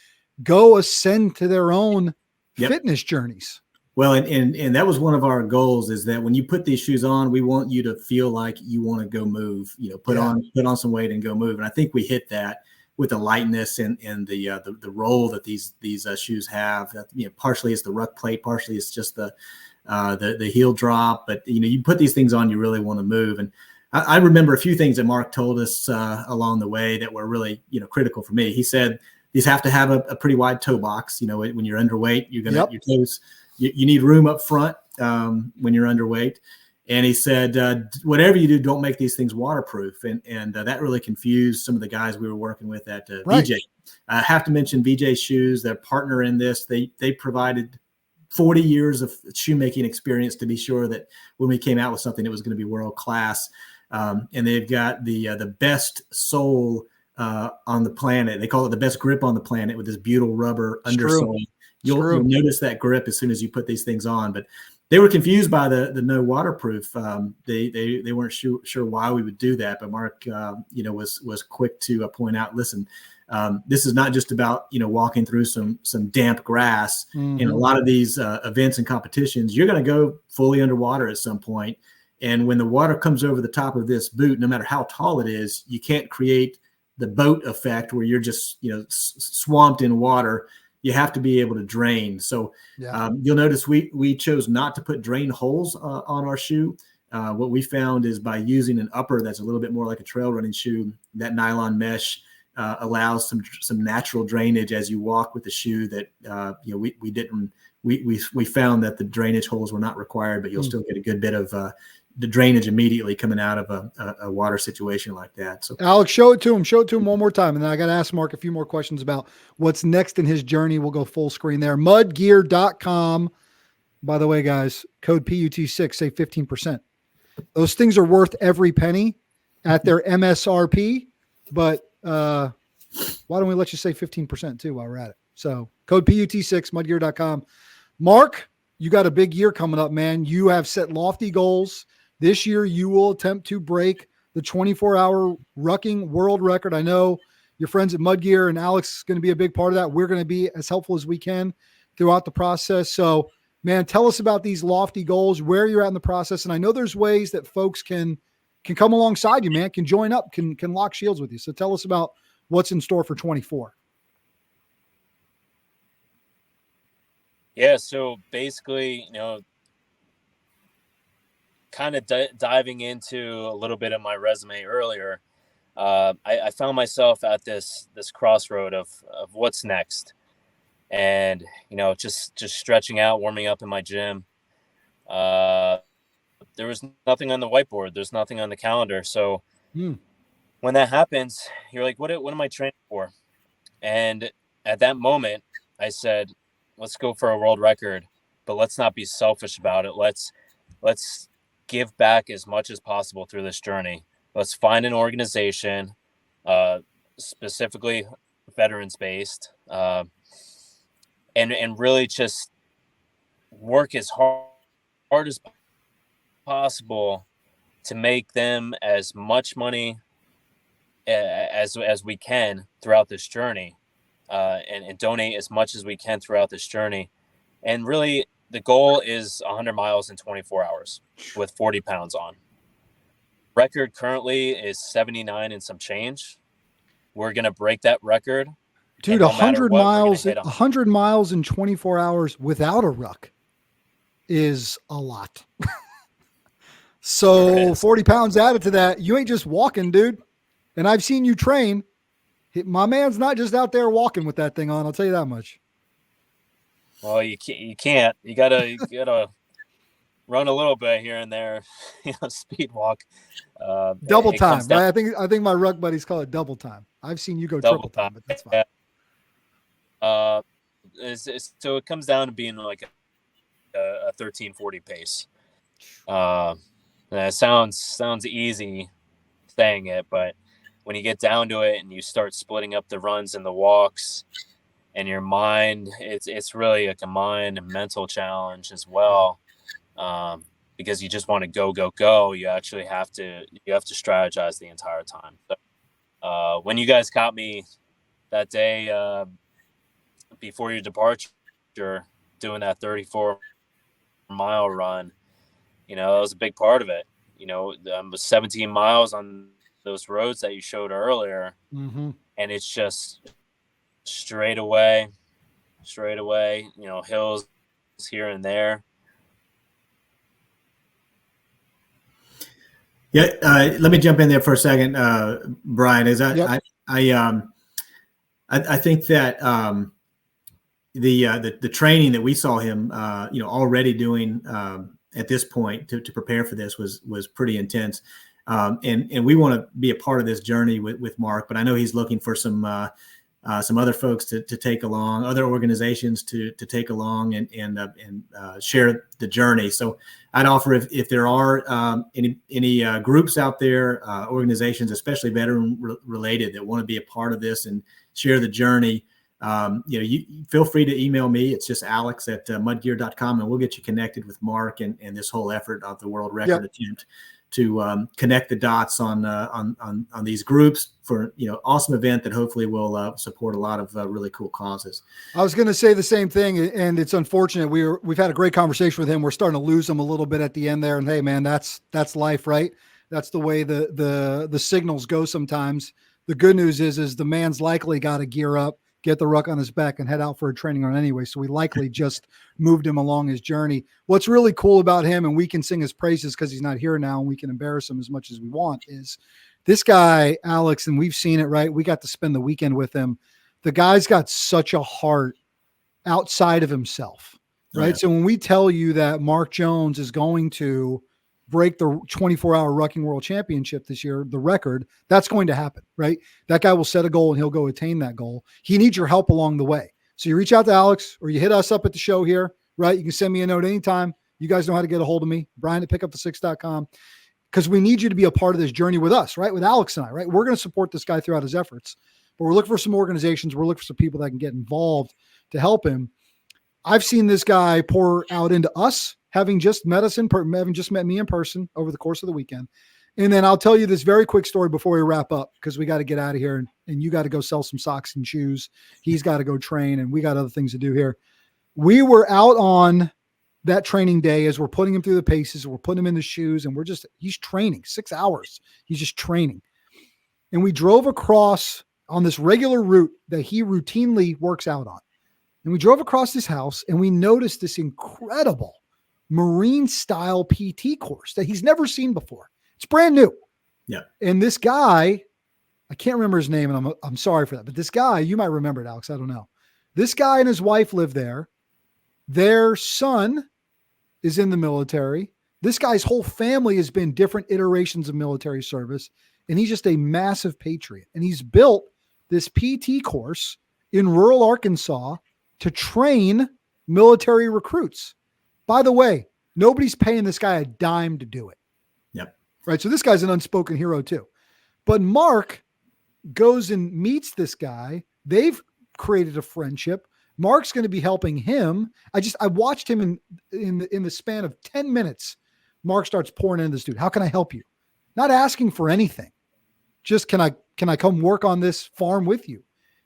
go ascend to their own fitness journeys.
Well, and that was one of our goals, is that when you put these shoes on, we want you to feel like you want to go move, put on some weight and go move. And I think we hit that with the lightness and the roll that these shoes have. Partially it's the ruck plate, partially it's just the heel drop. But you put these things on, you really want to move. And I remember a few things that Mark told us along the way that were really critical for me. He said these have to have a pretty wide toe box. When you're underweight, you're gonna your toes. You need room up front when you're underweight. And he said, whatever you do, don't make these things waterproof. And that really confused some of the guys we were working with at VJ. I have to mention VJ Shoes, their partner in this. They provided 40 years of shoemaking experience to be sure that when we came out with something, it was going to be world class. And they've got the best sole on the planet. They call it the best grip on the planet, with this butyl rubber undersole. You'll notice that grip as soon as you put these things on. But they were confused by the no waterproof. They weren't sure why we would do that, but Mark, was quick to point out, listen, this is not just about, walking through some damp grass. In a lot of these events and competitions, you're going to go fully underwater at some point. And when the water comes over the top of this boot, no matter how tall it is, you can't create the boat effect where you're just, swamped in water. You have to be able to drain. So you'll notice we chose not to put drain holes on our shoe. What we found is by using an upper that's a little bit more like a trail running shoe, that nylon mesh allows some natural drainage as you walk with the shoe that we found that the drainage holes were not required, but you'll still get a good bit of the drainage immediately coming out of a water situation like that. So
Alex, show it to him one more time. And then I got to ask Mark a few more questions about what's next in his journey. We'll go full screen there. Mudgear.com. By the way, guys, code PUT6, save 15%. Those things are worth every penny at their MSRP, but why don't we let you save 15% too while we're at it? So code PUT6, mudgear.com. Mark, you got a big year coming up, man. You have set lofty goals. This year, you will attempt to break the 24-hour rucking world record. I know your friends at Mudgear and Alex is going to be a big part of that. We're going to be as helpful as we can throughout the process. So, man, tell us about these lofty goals, where you're at in the process. And I know there's ways that folks can come alongside you, man, can join up, can lock shields with you. So tell us about what's in store for 24.
Yeah, so basically, kind of diving into a little bit of my resume earlier, I found myself at this crossroad of what's next, and just stretching out, warming up in my gym. There was nothing on the whiteboard. There's nothing on the calendar. So when that happens, you're like, what am I training for? And at that moment, I said, let's go for a world record, but let's not be selfish about it. Let's give back as much as possible through this journey. Let's find an organization, specifically veterans based, and really just work as hard as possible to make them as much money as we can throughout this journey, and donate as much as we can throughout this journey. And really, the goal is 100 miles in 24 hours with 40 pounds on. Record currently is 79 and some change. We're going to break that record.
Dude, 100 miles in 24 hours without a ruck is a lot. So 40 pounds added to that. You ain't just walking, dude. And I've seen you train. My man's not just out there walking with that thing on. I'll tell you that much.
Well, you can't. You gotta run a little bit here and there. Speed walk.
Double time, right? I think my ruck buddies call it double time. I've seen you go triple time, but that's fine.
So it comes down to being like a 13:40 pace. That sounds easy saying it, but when you get down to it and you start splitting up the runs and the walks, and your mind, it's really like a mind and mental challenge as well, because you just want to go. You actually have to strategize the entire time. So, when you guys caught me that day before your departure, doing that 34-mile run, that was a big part of it. Was 17 miles on those roads that you showed earlier, and it's just straight away, hills here and there.
Yeah. Let me jump in there for a second, Brian. I think that the training that we saw him, already doing at this point to prepare for this was pretty intense. And we want to be a part of this journey with Mark, but I know he's looking for some other folks to take along, other organizations to take along and share the journey. So I'd offer if there are any groups out there, organizations, especially veteran related, that want to be a part of this and share the journey, you feel free to email me. It's just alex@mudgear.com, and we'll get you connected with Mark and this whole effort of the world record attempt to connect the dots on these groups for, awesome event that hopefully will support a lot of really cool causes.
I was going to say the same thing, and it's unfortunate. We've had a great conversation with him. We're starting to lose him a little bit at the end there. And hey, man, that's life, right? That's the way the signals go sometimes. The good news is the man's likely got to gear up, get the ruck on his back, and head out for a training run anyway. So we likely just moved him along his journey. What's really cool about him, and we can sing his praises because he's not here now and we can embarrass him as much as we want, is this guy, Alex, and we've seen it, right? We got to spend the weekend with him. The guy's got such a heart outside of himself, right? Yeah. So when we tell you that Mark Jones is going to break the 24-hour rucking world championship this year, the record, that's going to happen, right? That guy will set a goal and he'll go attain that goal. He needs your help along the way. So you reach out to Alex or you hit us up at the show here, right? You can send me a note anytime. You guys know how to get a hold of me, Brian@pickupthe6.com, because we need you to be a part of this journey with us, right? With Alex and I, right? We're going to support this guy throughout his efforts, but we're looking for some organizations. We're looking for some people that can get involved to help him. I've seen this guy pour out into us, having just met me in person over the course of the weekend. And then I'll tell you this very quick story before we wrap up, because we got to get out of here and you got to go sell some socks and shoes. He's got to go train and we got other things to do here. We were out on that training day as we're putting him through the paces, we're putting him in the shoes, and he's training 6 hours. He's just training. And we drove across on this regular route that he routinely works out on. And we drove across his house and we noticed this incredible marine style PT course that he's never seen before. It's brand new.
Yeah.
And this guy, I can't remember his name and I'm sorry for that, but this guy, you might remember it, Alex. I don't know. This guy and his wife live there. Their son is in the military. This guy's whole family has been different iterations of military service. And he's just a massive patriot. And he's built this PT course in rural Arkansas to train military recruits. By the way, nobody's paying this guy a dime to do it.
Yep.
Right. So this guy's an unspoken hero too. But Mark goes and meets this guy. They've created a friendship. Mark's going to be helping him. I watched him in the span of 10 minutes. Mark starts pouring into this dude. How can I help you? Not asking for anything. Just can I come work on this farm with you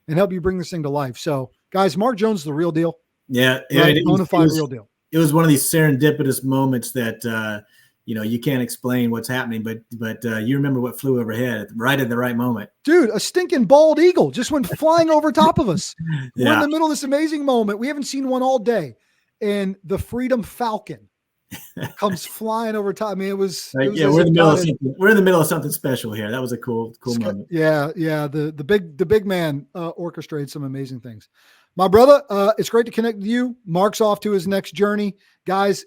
and help you bring this thing to life? So guys, Mark Jones is the real deal.
Yeah.
Right? Bonafide real deal.
It was one of these serendipitous moments that, you can't explain what's happening, but you remember what flew overhead right at the right moment.
Dude, a stinking bald eagle just went flying over top of us.
Yeah.
We're in the middle of this amazing moment. We haven't seen one all day. And the Freedom Falcon comes flying over top. I mean, we're in
the middle of something special here. That was a cool moment.
Yeah. The big man orchestrated some amazing things. My brother, it's great to connect with you. Mark's off to his next journey. Guys,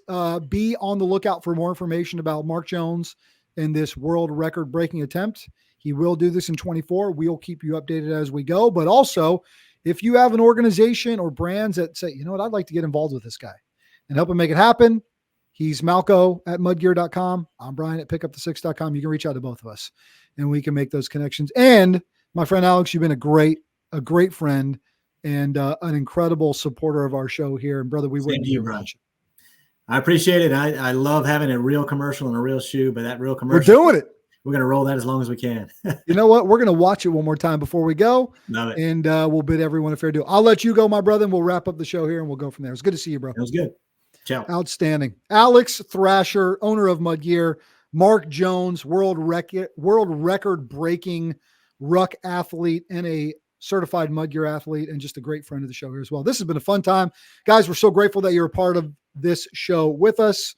be on the lookout for more information about Mark Jones and this world record breaking attempt. He will do this in 24. We'll keep you updated as we go. But also, if you have an organization or brands that say, you know what, I'd like to get involved with this guy and help him make it happen. He's Malco@mudgear.com. I'm Brian@pickupthe6.com. You can reach out to both of us and we can make those connections. And my friend Alex, you've been a great friend and an incredible supporter of our show here. And brother, we wouldn't be around you.
I appreciate it. I love having a real commercial and a real shoe, but that real commercial,
we're doing it.
We're going to roll that as long as we can.
You know what? We're going to watch it one more time before we go.
Love it.
And we'll bid everyone a fair deal. I'll let you go, my brother, and we'll wrap up the show here and we'll go from there. It's good to see you, bro.
That was good. Ciao.
Outstanding. Alex Thrasher, owner of Mudgear. Mark Jones, world record breaking ruck athlete and a certified Mudgear athlete and just a great friend of the show here as well. This has been a fun time. Guys, we're so grateful that you're a part of this show with us.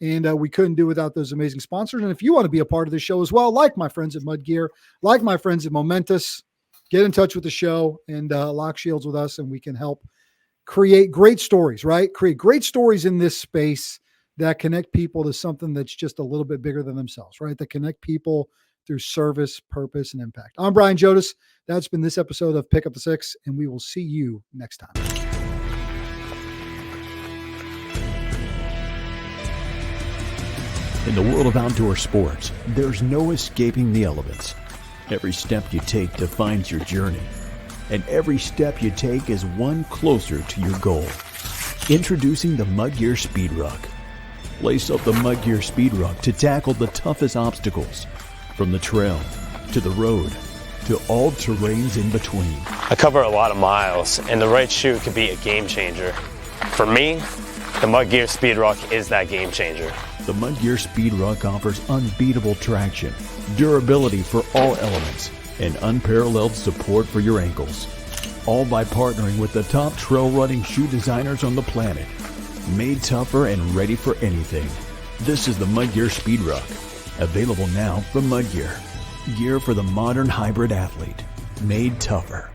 And we couldn't do without those amazing sponsors. And if you want to be a part of the show as well, like my friends at Mudgear, like my friends at Momentous, get in touch with the show and lock shields with us, and we can help create great stories, right? Create great stories in this space that connect people to something that's just a little bit bigger than themselves, right? That connect people through service, purpose, and impact. I'm Brian Jodas. That's been this episode of Pick Up the Six, and we will see you next time.
In the world of outdoor sports, there's no escaping the elements. Every step you take defines your journey, and every step you take is one closer to your goal. Introducing the Mudgear Speed Ruck. Lace up the Mudgear Speed Ruck to tackle the toughest obstacles, from the trail to the road to all terrains in between.
I cover a lot of miles, and the right shoe could be a game changer. For me, the Mudgear Speed Ruck is that game changer.
The Mudgear Speed Ruck offers unbeatable traction, durability for all elements, and unparalleled support for your ankles. All by partnering with the top trail running shoe designers on the planet. Made tougher and ready for anything. This is the Mudgear Speed Ruck. Available now from Mudgear. Gear for the modern hybrid athlete. Made tougher.